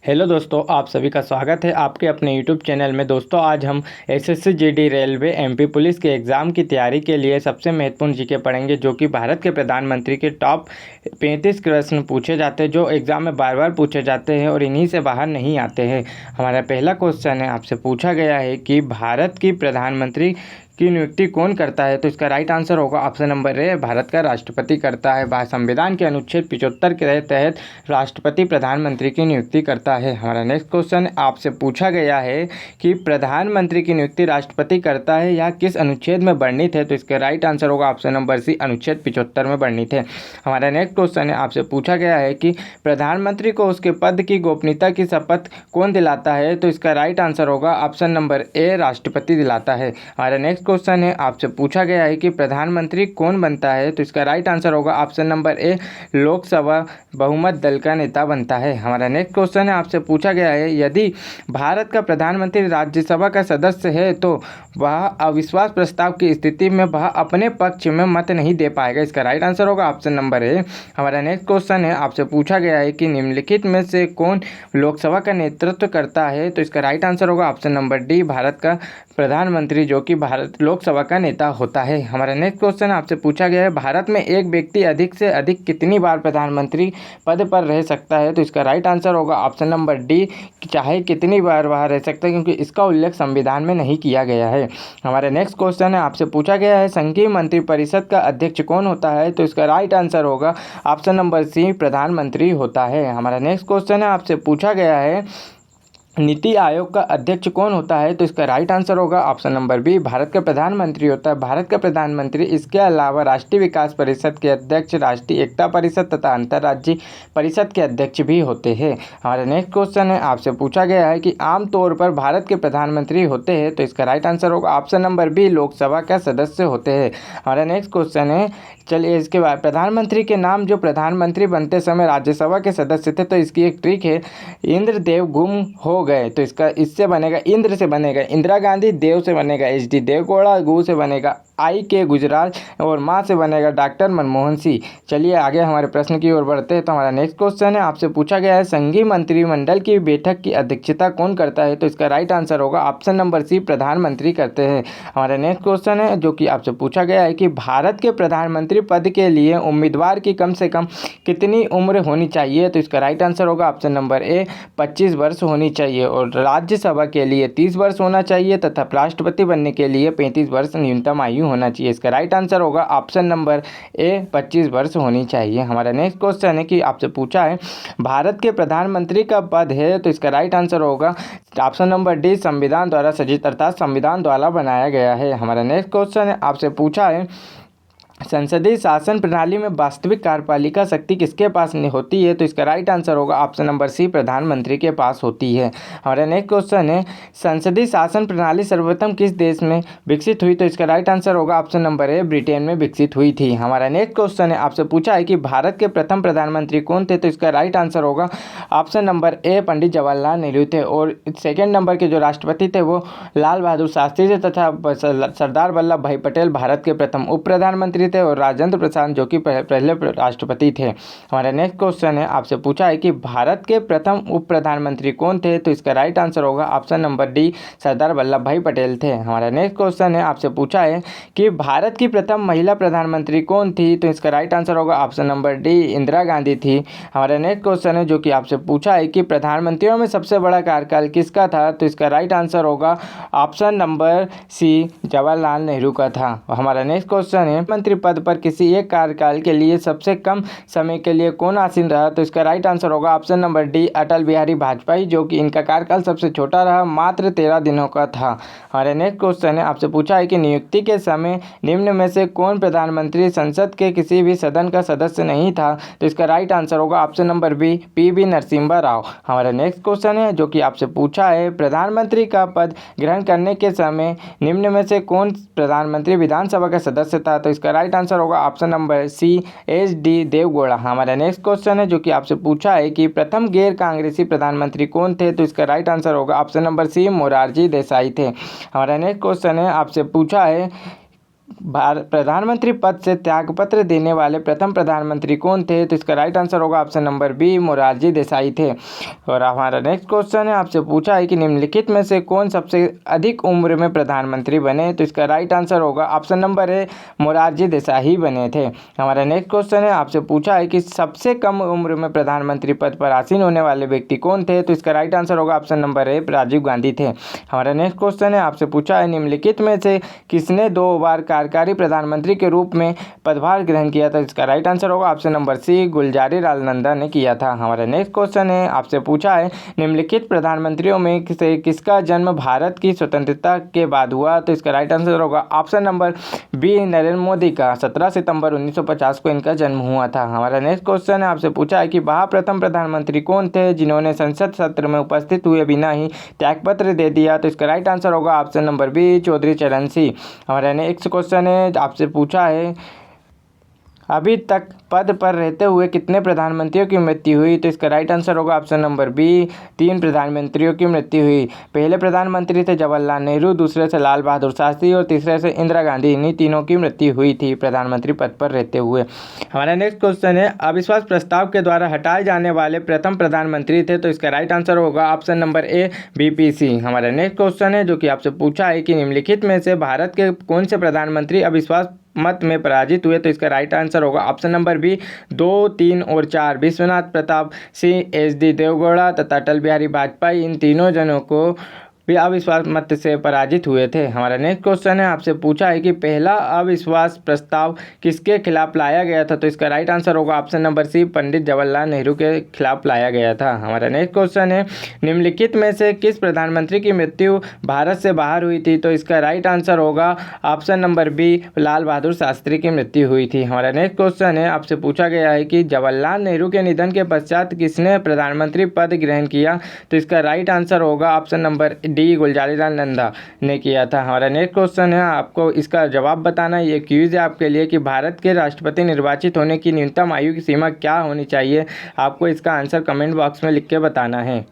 Hello दोस्तों, आप सभी का स्वागत है आपके अपने यूट्यूब चैनल में। दोस्तों, आज हम SSC GD railway MP police के एग्ज़ाम की तैयारी के लिए सबसे महत्वपूर्ण जीके पढ़ेंगे, जो कि भारत के प्रधानमंत्री के टॉप 35 प्रश्न पूछे जाते हैं, जो एग्ज़ाम में बार बार पूछे जाते हैं और इन्हीं से बाहर नहीं आते हैं। हमारा पहला क्वेश्चन है, आपसे पूछा गया है कि भारत की प्रधानमंत्री की नियुक्ति कौन करता है? तो इसका राइट आंसर होगा ऑप्शन नंबर ए, भारत का राष्ट्रपति करता है। संविधान के अनुच्छेद 75 के तहत राष्ट्रपति प्रधानमंत्री की नियुक्ति करता है। हमारा नेक्स्ट क्वेश्चन आपसे पूछा गया है कि प्रधानमंत्री की नियुक्ति राष्ट्रपति करता है या किस अनुच्छेद में वर्णित है? तो इसका राइट आंसर होगा ऑप्शन नंबर सी, अनुच्छेद 75 में वर्णित है। हमारा नेक्स्ट क्वेश्चन है, आपसे पूछा गया है कि प्रधानमंत्री को उसके पद की गोपनीयता की शपथ कौन दिलाता है? तो इसका राइट आंसर होगा ऑप्शन नंबर ए, राष्ट्रपति दिलाता है। हमारा नेक्स्ट क्वेश्चन है, आपसे पूछा गया है कि प्रधानमंत्री कौन बनता है? तो इसका राइट आंसर होगा ऑप्शन नंबर ए, लोकसभा बहुमत दल का नेता बनता है। हमारा नेक्स्ट क्वेश्चन है, आपसे पूछा गया है यदि भारत का प्रधानमंत्री राज्यसभा का सदस्य है तो वह अविश्वास प्रस्ताव की स्थिति में वह अपने पक्ष में मत नहीं दे पाएगा। इसका राइट आंसर होगा ऑप्शन नंबर ए। हमारा नेक्स्ट क्वेश्चन है, आपसे पूछा गया है कि निम्नलिखित में से कौन लोकसभा का नेतृत्व करता है? तो इसका राइट आंसर होगा ऑप्शन नंबर डी, भारत का प्रधानमंत्री, जो कि भारत लोकसभा का नेता होता है। हमारा नेक्स्ट क्वेश्चन आपसे पूछा गया है, भारत में एक व्यक्ति अधिक से अधिक कितनी बार प्रधानमंत्री पद पर रह सकता है? तो इसका राइट आंसर होगा ऑप्शन नंबर डी, चाहे कितनी बार वह रह सकता है, क्योंकि इसका उल्लेख संविधान में नहीं किया गया है। हमारा नेक्स्ट क्वेश्चन है, आपसे पूछा गया है संघीय मंत्रिपरिषद का अध्यक्ष कौन होता है? तो इसका राइट आंसर होगा ऑप्शन नंबर सी, प्रधानमंत्री होता है। हमारा नेक्स्ट क्वेश्चन है, आपसे पूछा गया है नीति आयोग का अध्यक्ष कौन होता है? तो इसका राइट आंसर होगा ऑप्शन नंबर बी, भारत का प्रधानमंत्री होता है। भारत का प्रधानमंत्री इसके अलावा राष्ट्रीय विकास परिषद के अध्यक्ष, राष्ट्रीय एकता परिषद तथा अंतर्राज्यीय परिषद के अध्यक्ष भी होते हैं। हमारा नेक्स्ट क्वेश्चन है, आपसे पूछा गया है कि आमतौर पर भारत के प्रधानमंत्री होते हैं। तो इसका राइट आंसर होगा ऑप्शन नंबर बी, लोकसभा का सदस्य होते हैं। हमारा नेक्स्ट क्वेश्चन है, चलिए इसके बाद प्रधानमंत्री के नाम जो प्रधानमंत्री बनते समय राज्यसभा के सदस्य थे, तो इसकी एक ट्रिक है, इंद्रदेव गुम हो गए, तो इसका इससे बनेगा, इंद्र से बनेगा इंदिरा गांधी, देव से बनेगा एच.डी. देवगौड़ा, गु से बनेगा आई.के. गुजराल और माँ से बनेगा डॉक्टर मनमोहन सिंह। चलिए आगे हमारे प्रश्न की ओर बढ़ते हैं। तो हमारा नेक्स्ट क्वेश्चन है, आपसे पूछा गया है संघीय मंत्रिमंडल की बैठक की अध्यक्षता कौन करता है? तो इसका राइट आंसर होगा ऑप्शन नंबर सी, प्रधानमंत्री करते हैं। हमारा नेक्स्ट क्वेश्चन है, जो कि आपसे पूछा गया है कि भारत के प्रधानमंत्री पद के लिए उम्मीदवार की कम से कम कितनी उम्र होनी चाहिए? तो इसका राइट आंसर होगा ऑप्शन नंबर ए, 25 वर्ष होनी चाहिए। और राज्यसभा के लिए 30 वर्ष होना चाहिए तथा राष्ट्रपति बनने के लिए 35 वर्ष न्यूनतम आयु होना चाहिए। इसका राइट आंसर होगा ऑप्शन नंबर ए, 25 वर्ष होनी चाहिए। हमारा नेक्स्ट क्वेश्चन है कि आपसे पूछा है भारत के प्रधानमंत्री का पद है, तो इसका राइट आंसर होगा ऑप्शन नंबर डी, संविधान द्वारा सृजित अर्थात संविधान द्वारा बनाया गया है। हमारा नेक्स्ट क्वेश्चन है, आपसे पूछा है संसदीय शासन प्रणाली में वास्तविक कार्यपालिका शक्ति किसके पास होती है? तो इसका राइट आंसर होगा ऑप्शन नंबर सी, प्रधानमंत्री के पास होती है। हमारा नेक्स्ट क्वेश्चन है संसदीय शासन प्रणाली सर्वप्रथम किस देश में विकसित हुई? तो इसका राइट आंसर होगा ऑप्शन नंबर ए, ब्रिटेन में विकसित हुई थी। हमारा नेक्स्ट क्वेश्चन है, आपसे पूछा है कि भारत के प्रथम प्रधानमंत्री कौन थे? तो इसका राइट आंसर होगा ऑप्शन नंबर ए, पंडित जवाहरलाल नेहरू थे। और सेकेंड नंबर के जो राष्ट्रपति थे वो लाल बहादुर शास्त्री थे तथा सरदार वल्लभ भाई पटेल भारत के प्रथम उप प्रधानमंत्री थे और राजेंद्र प्रसाद जो कि पहले राष्ट्रपति थे। हमारा नेक्स्ट क्वेश्चन है, आपसे पूछा है कि भारत के प्रथम उप प्रधानमंत्री कौन थे? तो इसका राइट आंसर होगा option number D, Sardar Vallabh भाई पटेल थे। हमारा नेक्स्ट क्वेश्चन है, आपसे पूछा है कि भारत की प्रथम महिला प्रधानमंत्री कौन थी? तो इसका राइट आंसर होगा option number D, Indira Gandhi थी। हमारा नेक्स्ट क्वेश्चन है, जो कि आपसे पूछा है कि प्रधानमंत्रियों में सबसे बड़ा कार्यकाल किसका था? तो इसका राइट आंसर होगा option number C, Jawaharlal Nehru का था। हमारा नेक्स्ट क्वेश्चन है मंत्री पद पर किसी एक कार्यकाल के लिए सबसे कम समय के लिए कौन आसीन रहा? तो इसका राइट आंसर होगा option number D, Atal Bihari Vajpayee, जो कि इनका कार्यकाल सबसे छोटा रहा, मात्र 13 दिनों का था। हमारे नेक्स्ट क्वेश्चन है, आपसे पूछा है कि नियुक्ति के समय निम्न में से कौन प्रधानमंत्री संसद के किसी भी सदन का सदस्य नहीं था? तो इसका राइट आंसर होगा option number B, PV. Narasimha Rao. हमारा नेक्स्ट क्वेश्चन है, जो कि आपसे पूछा है प्रधानमंत्री का पद ग्रहण करने के समय निम्न में से कौन प्रधानमंत्री विधानसभा का सदस्य था? तो इसका राइट आंसर होगा option number C, HD. Deve Gowda. हमारा नेक्स्ट क्वेश्चन है, जो कि आपसे पूछा है कि प्रथम गैर कांग्रेसी प्रधानमंत्री कौन थे? तो इसका राइट आंसर होगा option number C, Morarji Desai थे। हमारा नेक्स्ट क्वेश्चन है, आपसे पूछा है प्रधानमंत्री पद से त्यागपत्र देने वाले प्रथम प्रधानमंत्री कौन थे? तो इसका राइट आंसर होगा option number B, Morarji Desai थे। और हमारा नेक्स्ट क्वेश्चन है, आपसे पूछा है कि निम्नलिखित में से कौन सबसे अधिक उम्र में प्रधानमंत्री बने? तो इसका राइट आंसर होगा ऑप्शन नंबर ए, मोरारजी देसाई बने थे। हमारा नेक्स्ट क्वेश्चन है, आपसे पूछा है कि सबसे कम उम्र में प्रधानमंत्री पद पर आसीन होने वाले व्यक्ति कौन थे? तो इसका राइट आंसर होगा option number A, Rajiv Gandhi थे। हमारा नेक्स्ट क्वेश्चन है, आपसे पूछा है निम्नलिखित में से किसने 2 बार कार्यकारी प्रधानमंत्री के रूप में पदभार ग्रहण किया था? इसका राइट आंसर होगा ऑप्शन नंबर सी, गुलजारी लाल नंदा ने किया था। हमारा नेक्स्ट क्वेश्चन है, आपसे पूछा है निम्नलिखित प्रधानमंत्रियों में से किसका जन्म भारत की स्वतंत्रता के बाद हुआ? तो इसका राइट आंसर होगा option number B, Narendra Modi का। 17 सितंबर 1950 को इनका जन्म हुआ था। हमारा नेक्स्ट क्वेश्चन है, आपसे पूछा है कि वह प्रथम प्रधानमंत्री कौन थे जिन्होंने संसद सत्र में उपस्थित हुए बिना ही त्यागपत्र दे दिया? तो इसका राइट आंसर होगा ऑप्शन नंबर बी, चौधरी चरण सिंह। हमारा नेक्स्ट क्वेश्चन है, आपसे पूछा है अभी तक पद पर रहते हुए कितने प्रधानमंत्रियों की मृत्यु हुई? तो इसका राइट आंसर होगा ऑप्शन नंबर बी, 3 प्रधानमंत्रियों की मृत्यु हुई। पहले प्रधानमंत्री थे जवाहरलाल नेहरू, दूसरे से लाल बहादुर शास्त्री और तीसरे से इंदिरा गांधी। इन्हीं तीनों की मृत्यु हुई थी प्रधानमंत्री पद पर रहते हुए। हमारा नेक्स्ट क्वेश्चन है, अविश्वास प्रस्ताव के द्वारा हटाए जाने वाले प्रथम प्रधानमंत्री थे? तो इसका राइट आंसर होगा ऑप्शन नंबर ए, बीपी सिंह। हमारा नेक्स्ट क्वेश्चन है जो कि आपसे पूछा है कि निम्नलिखित में से भारत के कौन से प्रधानमंत्री अविश्वास मत में पराजित हुए? तो इसका राइट आंसर होगा ऑप्शन नंबर बी, 2, 3 और 4, विश्वनाथ प्रताप सिंह, एच.डी. देवगौड़ा तथा अटल बिहारी वाजपेयी। इन तीनों जनों को भी अविश्वास मत से पराजित हुए थे। हमारा नेक्स्ट क्वेश्चन है, आपसे पूछा है कि पहला अविश्वास प्रस्ताव किसके खिलाफ लाया गया था? तो इसका राइट आंसर होगा ऑप्शन नंबर सी, पंडित जवाहरलाल नेहरू के खिलाफ लाया गया था। हमारा नेक्स्ट क्वेश्चन है, निम्नलिखित में से किस प्रधानमंत्री की मृत्यु भारत से बाहर हुई थी? तो इसका राइट आंसर होगा option number B, Lal Bahadur Shastri की मृत्यु हुई थी। हमारा नेक्स्ट क्वेश्चन है, आपसे पूछा गया है कि जवाहरलाल नेहरू के निधन के पश्चात किसने प्रधानमंत्री पद ग्रहण किया? तो इसका राइट आंसर होगा option number D, Gulzari Lal Nanda ने किया था। हमारा नेक्स्ट क्वेश्चन है, आपको इसका जवाब बताना। ये क्विज है आपके लिए कि भारत के राष्ट्रपति निर्वाचित होने की न्यूनतम आयु की सीमा क्या होनी चाहिए? आपको इसका आंसर कमेंट बॉक्स में लिख के बताना है।